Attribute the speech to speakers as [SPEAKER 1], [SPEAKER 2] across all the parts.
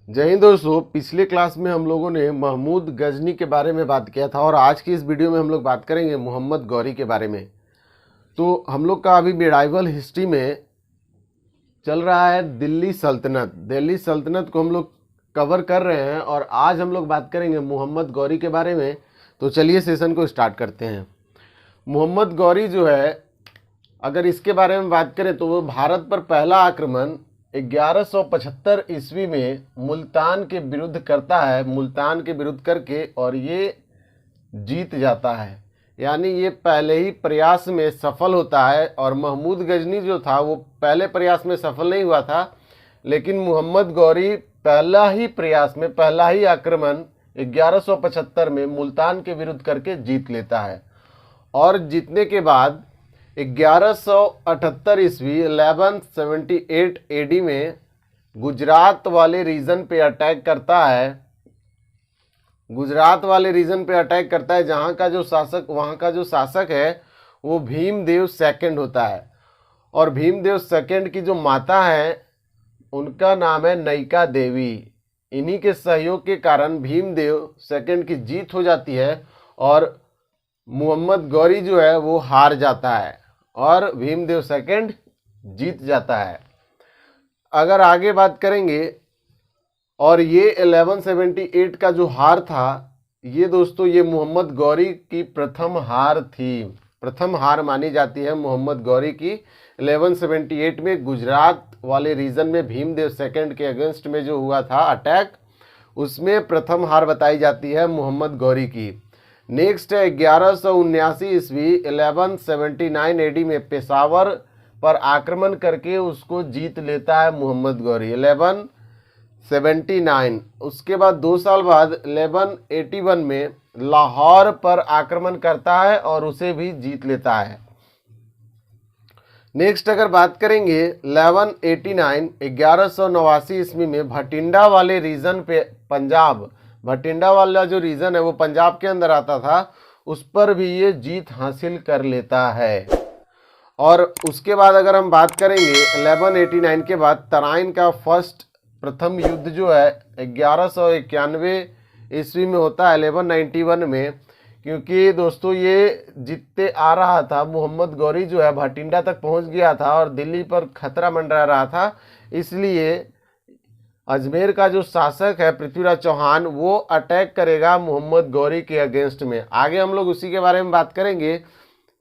[SPEAKER 1] जय हिंद दोस्तों। पिछले क्लास में हम लोगों ने महमूद गजनी के बारे में बात किया था और आज की इस वीडियो में हम लोग बात करेंगे मोहम्मद गौरी के बारे में। तो हम लोग का अभी मिडाइवल हिस्ट्री में चल रहा है दिल्ली सल्तनत। दिल्ली सल्तनत को हम लोग कवर कर रहे हैं और आज हम लोग बात करेंगे मोहम्मद गौरी के बारे में। तो चलिए सेशन को स्टार्ट करते हैं। मोहम्मद गौरी जो है, अगर इसके बारे में बात करें तो वो भारत पर पहला आक्रमण 1175 ईस्वी में मुल्तान के विरुद्ध करता है। मुल्तान के विरुद्ध करके और ये जीत जाता है, यानी ये पहले ही प्रयास में सफल होता है। और महमूद गजनी जो था वो पहले प्रयास में सफल नहीं हुआ था, लेकिन मोहम्मद गौरी पहला ही प्रयास में पहला ही आक्रमण 1175 में मुल्तान के विरुद्ध करके जीत लेता है। और जीतने के बाद 1178 ईस्वी 1178 एडी में गुजरात वाले रीजन पे अटैक करता है। गुजरात वाले रीजन पे अटैक करता है, जहाँ का जो शासक, वहाँ का जो शासक है वो भीमदेव सेकंड होता है। और भीमदेव सेकंड की जो माता है उनका नाम है नयिका देवी। इन्हीं के सहयोग के कारण भीमदेव सेकंड की जीत हो जाती है और मोहम्मद गौरी जो है वो हार जाता है और भीमदेव सेकंड जीत जाता है। अगर आगे बात करेंगे, और ये 1178 का जो हार था, ये दोस्तों ये मोहम्मद गौरी की प्रथम हार थी। प्रथम हार मानी जाती है मोहम्मद गौरी की। 1178 में गुजरात वाले रीजन में भीमदेव सेकंड के अगेंस्ट में जो हुआ था अटैक, उसमें प्रथम हार बताई जाती है मोहम्मद गौरी की। नेक्स्ट है 1179 ईस्वी 1179 एडी में पेशावर पर आक्रमण करके उसको जीत लेता है मोहम्मद गौरी 1179। उसके बाद 2 साल बाद 1181 में लाहौर पर आक्रमण करता है और उसे भी जीत लेता है। नेक्स्ट अगर बात करेंगे 1189 ईस्वी में भटिंडा वाले रीजन पे, पंजाब, भटिंडा वाला जो रीजन है वो पंजाब के अंदर आता था, उस पर भी ये जीत हासिल कर लेता है। और उसके बाद अगर हम बात करेंगे 1189 के बाद तराइन का प्रथम युद्ध जो है 1191 ईस्वी में होता है 1191 में। क्योंकि दोस्तों ये जीतते आ रहा था, मोहम्मद गौरी जो है भटिंडा तक पहुंच गया था और दिल्ली पर खतरा मंडरा रहा था, इसलिए अजमेर का जो शासक है पृथ्वीराज चौहान वो अटैक करेगा मोहम्मद गौरी के अगेंस्ट में। आगे हम लोग उसी के बारे में बात करेंगे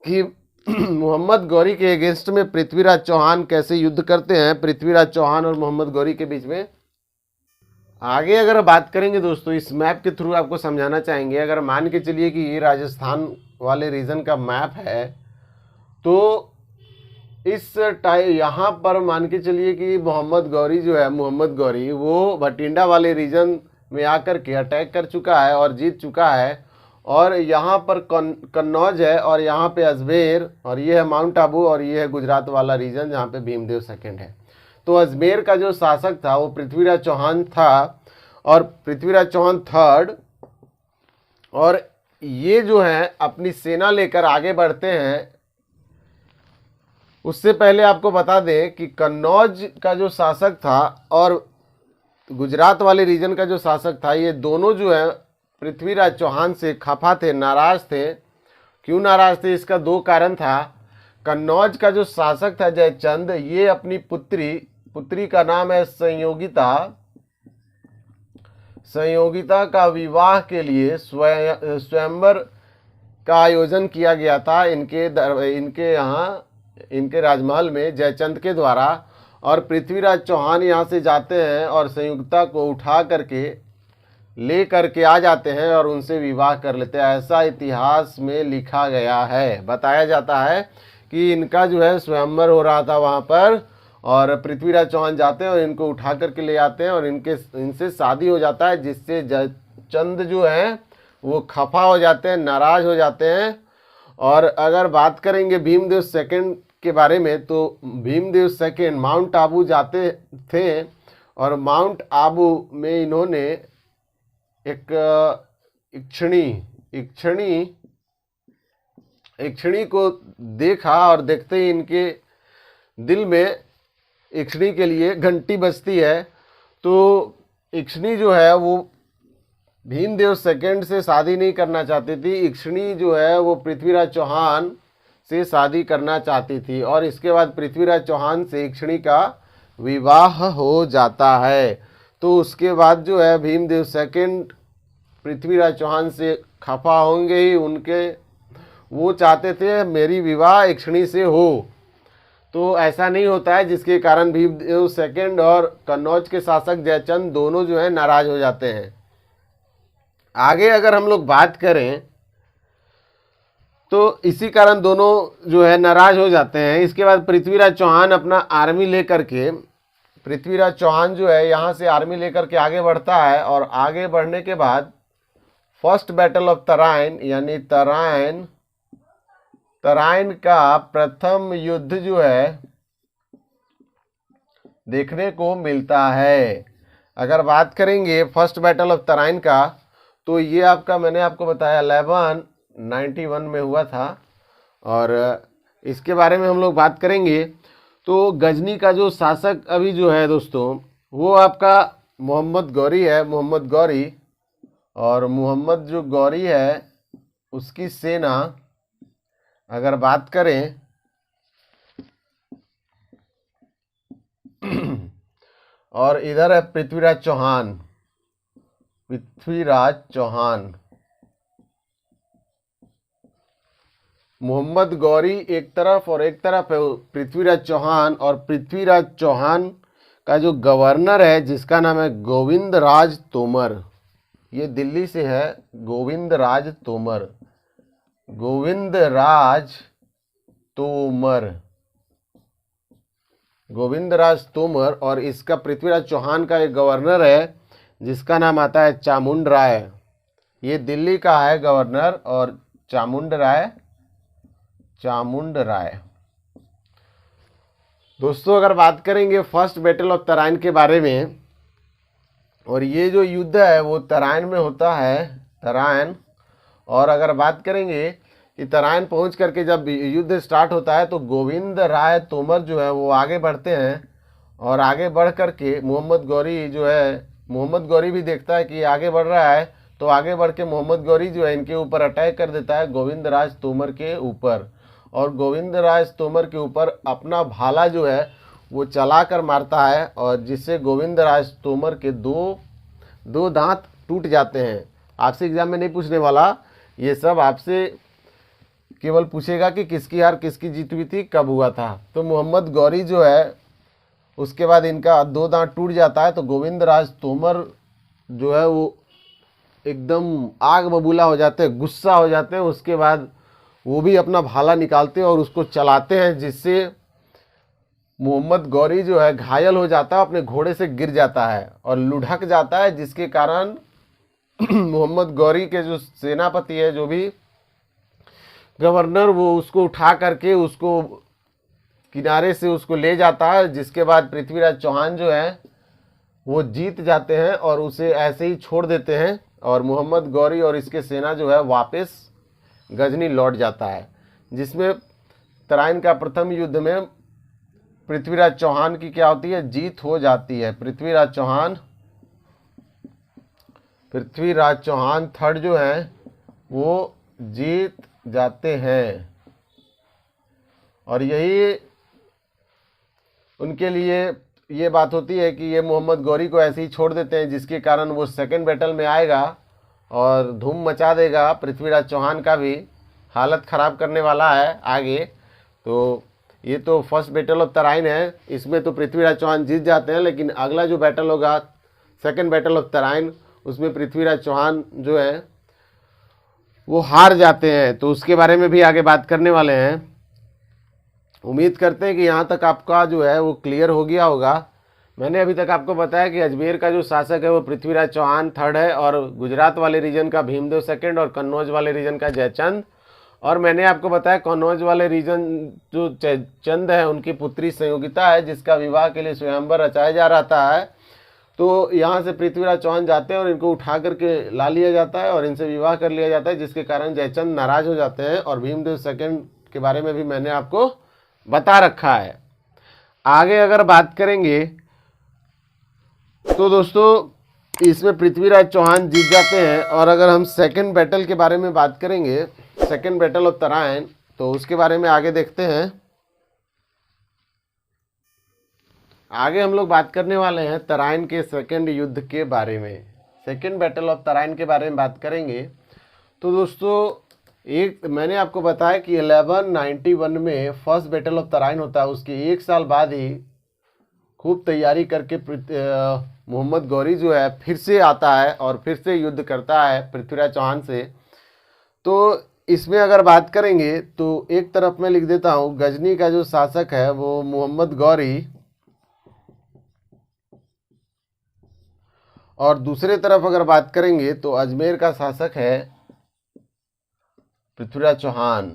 [SPEAKER 1] कि मोहम्मद गौरी के अगेंस्ट में पृथ्वीराज चौहान कैसे युद्ध करते हैं, पृथ्वीराज चौहान और मोहम्मद गौरी के बीच में। आगे अगर बात करेंगे दोस्तों, इस मैप के थ्रू आपको समझाना चाहेंगे। अगर मान के चलिए कि ये राजस्थान वाले रीजन का मैप है, तो इस यहाँ पर मान के चलिए कि मोहम्मद गौरी जो है, मोहम्मद गौरी वो भटिंडा वाले रीजन में आकर के अटैक कर चुका है और जीत चुका है। और यहाँ पर कन्नौज है और यहाँ पे अजमेर, और ये है माउंट आबू, और ये है गुजरात वाला रीजन जहाँ पे भीमदेव सेकंड है। तो अजमेर का जो शासक था वो पृथ्वीराज चौहान था और पृथ्वीराज चौहान थर्ड। और ये जो है अपनी सेना लेकर आगे बढ़ते हैं। उससे पहले आपको बता दें कि कन्नौज का जो शासक था और गुजरात वाले रीजन का जो शासक था, ये दोनों जो है पृथ्वीराज चौहान से खफा थे, नाराज थे। क्यों नाराज थे? इसका 2 कारण था। कन्नौज का जो शासक था जयचंद, ये अपनी पुत्री का नाम है संयोगिता का विवाह के लिए स्वयंवर का आयोजन किया गया था इनके यहाँ, इनके राजमहल में जयचंद के द्वारा। और पृथ्वीराज चौहान यहाँ से जाते हैं और संयुक्ता को उठा करके ले करके आ जाते हैं और उनसे विवाह कर लेते हैं। ऐसा इतिहास में लिखा गया है। बताया जाता है कि इनका जो है स्वयंवर हो रहा था वहाँ पर, और पृथ्वीराज चौहान जाते हैं और इनको उठा करके ले आते हैं और इनसे शादी हो जाता है, जिससे जयचंद जो है वो खफा हो जाते हैं, नाराज हो जाते हैं। और अगर बात करेंगे भीमदेव सेकंड के बारे में, तो भीमदेव सेकंड माउंट आबू जाते थे और माउंट आबू में इन्होंने एक इक्षणी को देखा और देखते ही इनके दिल में इक्षणी के लिए घंटी बजती है। तो इक्षणी जो है वो भीमदेव सेकंड से शादी नहीं करना चाहती थी। इक्षणी जो है वो पृथ्वीराज चौहान से शादी करना चाहती थी और इसके बाद पृथ्वीराज चौहान से इक्षणी का विवाह हो जाता है। तो उसके बाद जो है भीमदेव सेकंड पृथ्वीराज चौहान से खफा होंगे ही, उनके वो चाहते थे मेरी विवाह इक्षणी से हो। तो ऐसा नहीं होता है, जिसके कारण भीमदेव सेकंड और कन्नौज के शासक जयचंद दोनों जो है नाराज हो जाते हैं। आगे अगर हम लोग बात करें तो इसी कारण दोनों जो है नाराज हो जाते हैं। इसके बाद पृथ्वीराज चौहान अपना आर्मी लेकर के, पृथ्वीराज चौहान जो है यहाँ से आर्मी लेकर के आगे बढ़ता है और आगे बढ़ने के बाद फर्स्ट बैटल ऑफ तराइन यानी तराइन का प्रथम युद्ध जो है देखने को मिलता है। अगर बात करेंगे फर्स्ट बैटल ऑफ तराइन का तो ये आपका मैंने आपको बताया 1191 में हुआ था और इसके बारे में हम लोग बात करेंगे तो गजनी का जो शासक अभी जो है दोस्तों वो आपका मोहम्मद गौरी है, मोहम्मद गौरी। और मोहम्मद जो गौरी है उसकी सेना अगर बात करें और इधर है पृथ्वीराज चौहान। मोहम्मद गौरी एक तरफ और एक तरफ है पृथ्वीराज चौहान। और पृथ्वीराज चौहान का जो गवर्नर है जिसका नाम है गोविंदराज तोमर, ये दिल्ली से है, गोविंदराज तोमर। और इसका पृथ्वीराज चौहान का एक गवर्नर है जिसका नाम आता है चामुंड राय। ये दिल्ली का है गवर्नर और चामुंड राय। दोस्तों अगर बात करेंगे फर्स्ट बैटल ऑफ तराइन के बारे में, और ये जो युद्ध है वो तराइन में होता है, और अगर बात करेंगे कि तराइन पहुंच करके जब युद्ध स्टार्ट होता है तो गोविंद राय तोमर जो है वो आगे बढ़ते हैं और आगे बढ़ करके मोहम्मद गौरी भी देखता है कि आगे बढ़ रहा है तो आगे बढ़ के मोहम्मद गौरी जो है इनके ऊपर अटैक कर देता है गोविंदराज तोमर के ऊपर। और गोविंदराज तोमर के ऊपर अपना भाला जो है वो चला कर मारता है और जिससे गोविंदराज तोमर के दो दांत टूट जाते हैं। आपसे एग्जाम में नहीं पूछने वाला, ये सब आपसे केवल पूछेगा कि किसकी हार किसकी जीत हुई थी, कब हुआ था। तो मोहम्मद गौरी जो है उसके बाद इनका 2 दांत टूट जाता है तो गोविंदराज तोमर जो है वो एकदम आग बबूला हो जाते हैं, गुस्सा हो जाते हैं। उसके बाद वो भी अपना भाला निकालते हैं और उसको चलाते हैं जिससे मोहम्मद गौरी जो है घायल हो जाता है, अपने घोड़े से गिर जाता है और लुढ़क जाता है, जिसके कारण मोहम्मद गौरी के जो सेनापति है, जो भी गवर्नर, वो उसको उठा करके उसको किनारे से उसको ले जाता है। जिसके बाद पृथ्वीराज चौहान जो है वो जीत जाते हैं और उसे ऐसे ही छोड़ देते हैं और मोहम्मद गौरी और इसके सेना जो है वापस गजनी लौट जाता है, जिसमें तराइन का प्रथम युद्ध में पृथ्वीराज चौहान की क्या होती है, जीत हो जाती है। पृथ्वीराज चौहान थर्ड जो है वो जीत जाते हैं और यही उनके लिए ये बात होती है कि ये मोहम्मद गौरी को ऐसे ही छोड़ देते हैं, जिसके कारण वो सेकंड बैटल में आएगा और धूम मचा देगा। पृथ्वीराज चौहान का भी हालत ख़राब करने वाला है आगे। तो ये तो फर्स्ट बैटल ऑफ तराइन है, इसमें तो पृथ्वीराज चौहान जीत जाते हैं, लेकिन अगला जो बैटल होगा सेकंड बैटल ऑफ तराइन, उसमें पृथ्वीराज चौहान जो है वो हार जाते हैं। तो उसके बारे में भी आगे बात करने वाले हैं। उम्मीद करते हैं कि यहाँ तक आपका जो है वो क्लियर हो गया होगा। मैंने अभी तक आपको बताया कि अजमेर का जो शासक है वो पृथ्वीराज चौहान थर्ड है और गुजरात वाले रीजन का भीमदेव सेकंड और कन्नौज वाले रीजन का जयचंद। और मैंने आपको बताया कन्नौज वाले रीजन जो जयचंद है उनकी पुत्री संयोगिता है, जिसका विवाह के लिए स्वयंवर रचाया जा रहा है। तो यहाँ से पृथ्वीराज चौहान जाते हैं और इनको उठा करके ला लिया जाता है और इनसे विवाह कर लिया जाता है, जिसके कारण जयचंद नाराज हो जाते हैं। और भीमदेव सेकंड के बारे में भी मैंने आपको बता रखा है। आगे अगर बात करेंगे तो दोस्तों इसमें पृथ्वीराज चौहान जीत जाते हैं। और अगर हम सेकंड बैटल के बारे में बात करेंगे, सेकंड बैटल ऑफ तराइन, तो उसके बारे में आगे देखते हैं। आगे हम लोग बात करने वाले हैं तराइन के सेकंड युद्ध के बारे में, सेकंड बैटल ऑफ तराइन के बारे में बात करेंगे। तो दोस्तों एक मैंने आपको बताया कि 1191 में फर्स्ट बैटल ऑफ तराइन होता है, उसके एक साल बाद ही खूब तैयारी करके मोहम्मद गौरी जो है फिर से आता है और फिर से युद्ध करता है पृथ्वीराज चौहान से। तो इसमें अगर बात करेंगे तो एक तरफ मैं लिख देता हूँ, गजनी का जो शासक है वो मोहम्मद गौरी, और दूसरे तरफ अगर बात करेंगे तो अजमेर का शासक है पृथ्वीराज चौहान।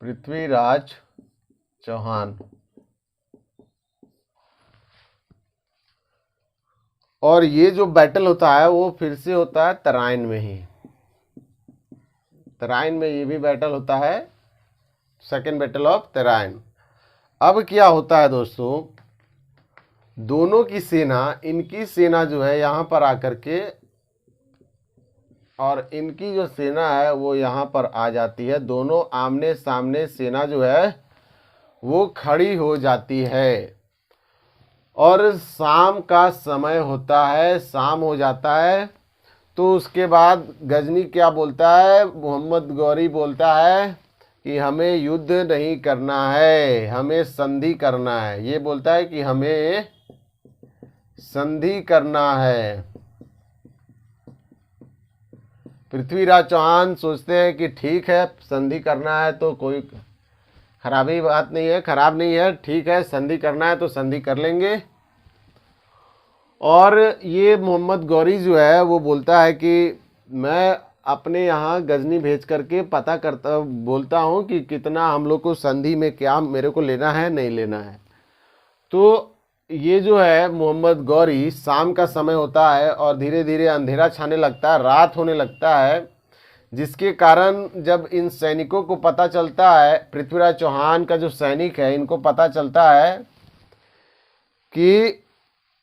[SPEAKER 1] पृथ्वीराज चौहान। और ये जो बैटल होता है वो फिर से होता है तराइन में ही, तराइन में ये भी बैटल होता है, सेकेंड बैटल ऑफ तराइन। अब क्या होता है दोस्तों, दोनों की सेना, इनकी सेना जो है यहाँ पर आकर के, और इनकी जो सेना है वो यहाँ पर आ जाती है। दोनों आमने सामने सेना जो है वो खड़ी हो जाती है। और शाम का समय होता है, शाम हो जाता है। तो उसके बाद गजनी क्या बोलता है, मोहम्मद गौरी बोलता है कि हमें युद्ध नहीं करना है, हमें संधि करना है। ये बोलता है कि हमें संधि करना है। पृथ्वीराज चौहान सोचते हैं कि ठीक है, संधि करना है तो कोई खराबी बात नहीं है, खराब नहीं है, ठीक है, संधि करना है तो संधि कर लेंगे। और ये मोहम्मद गौरी जो है वो बोलता है कि मैं अपने यहाँ गजनी भेज करके पता करता बोलता हूँ कि कितना हम लोग को संधि में क्या मेरे को लेना है, नहीं लेना है। तो ये जो है मोहम्मद गौरी, शाम का समय होता है और धीरे धीरे अंधेरा छाने लगता है, रात होने लगता है, जिसके कारण जब इन सैनिकों को पता चलता है, पृथ्वीराज चौहान का जो सैनिक है इनको पता चलता है कि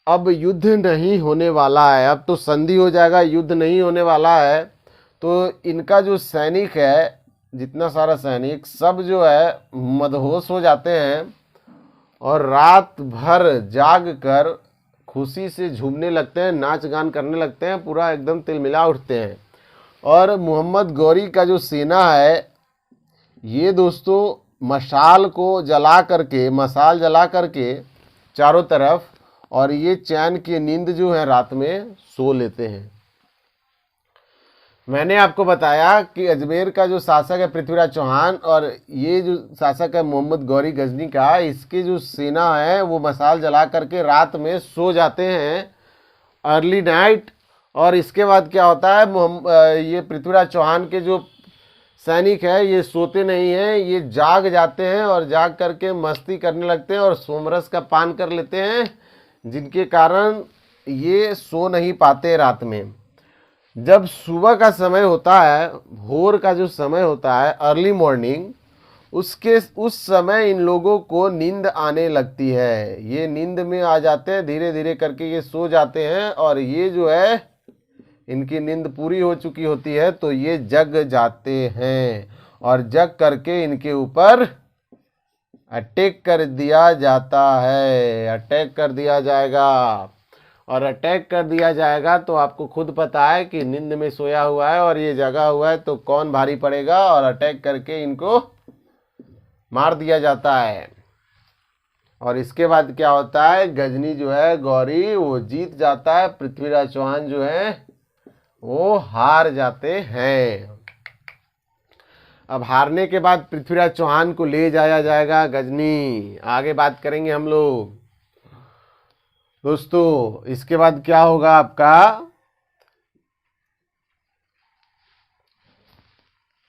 [SPEAKER 1] अब युद्ध नहीं होने वाला है, अब तो संधि हो जाएगा, युद्ध नहीं होने वाला है। तो इनका जो सैनिक है, जितना सारा सैनिक सब जो है मदहोश हो जाते हैं और रात भर जाग कर खुशी से झूमने लगते हैं, नाच गान करने लगते हैं, पूरा एकदम तिलमिला उठते हैं। और मोहम्मद गौरी का जो सेना है ये दोस्तों मशाल जला करके चारों तरफ, और ये चैन की नींद जो है रात में सो लेते हैं। मैंने आपको बताया कि अजमेर का जो शासक है पृथ्वीराज चौहान, और ये जो शासक है मोहम्मद गौरी गजनी का, इसकी जो सेना है वो मशाल जला करके रात में सो जाते हैं, अर्ली नाइट। और इसके बाद क्या होता है, ये पृथ्वीराज चौहान के जो सैनिक है ये सोते नहीं हैं, ये जाग जाते हैं और जाग करके मस्ती करने लगते हैं और सोमरस का पान कर लेते हैं, जिनके कारण ये सो नहीं पाते रात में। जब सुबह का समय होता है, भोर का जो समय होता है, अर्ली मॉर्निंग, उस समय इन लोगों को नींद आने लगती है। ये नींद में आ जाते हैं, धीरे धीरे करके ये सो जाते हैं, और ये जो है इनकी नींद पूरी हो चुकी होती है तो ये जग जाते हैं, और जग करके इनके ऊपर अटैक कर दिया जाता है, अटैक कर दिया जाएगा। और अटैक कर दिया जाएगा तो आपको खुद पता है कि नींद में सोया हुआ है और ये जगा हुआ है तो कौन भारी पड़ेगा, और अटैक करके इनको मार दिया जाता है। और इसके बाद क्या होता है, गजनी जो है गौरी वो जीत जाता है, पृथ्वीराज चौहान जो है वो हार जाते हैं। अब हारने के बाद पृथ्वीराज चौहान को ले जाया जाएगा गजनी। आगे बात करेंगे हम लोग दोस्तों। इसके बाद क्या होगा आपका,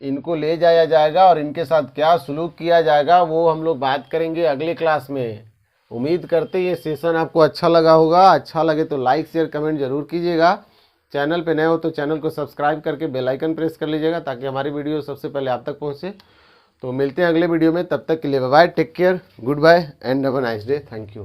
[SPEAKER 1] इनको ले जाया जाएगा और इनके साथ क्या सलूक किया जाएगा वो हम लोग बात करेंगे अगले क्लास में। उम्मीद करते हैं ये सेशन आपको अच्छा लगा होगा। अच्छा लगे तो लाइक शेयर कमेंट जरूर कीजिएगा। चैनल पे नए हो तो चैनल को सब्सक्राइब करके बेल आइकन प्रेस कर लीजिएगा ताकि हमारी वीडियो सबसे पहले आप तक पहुंचे। तो मिलते हैं अगले वीडियो में, तब तक के लिए bye bye, take care, goodbye and have a nice day, thank you.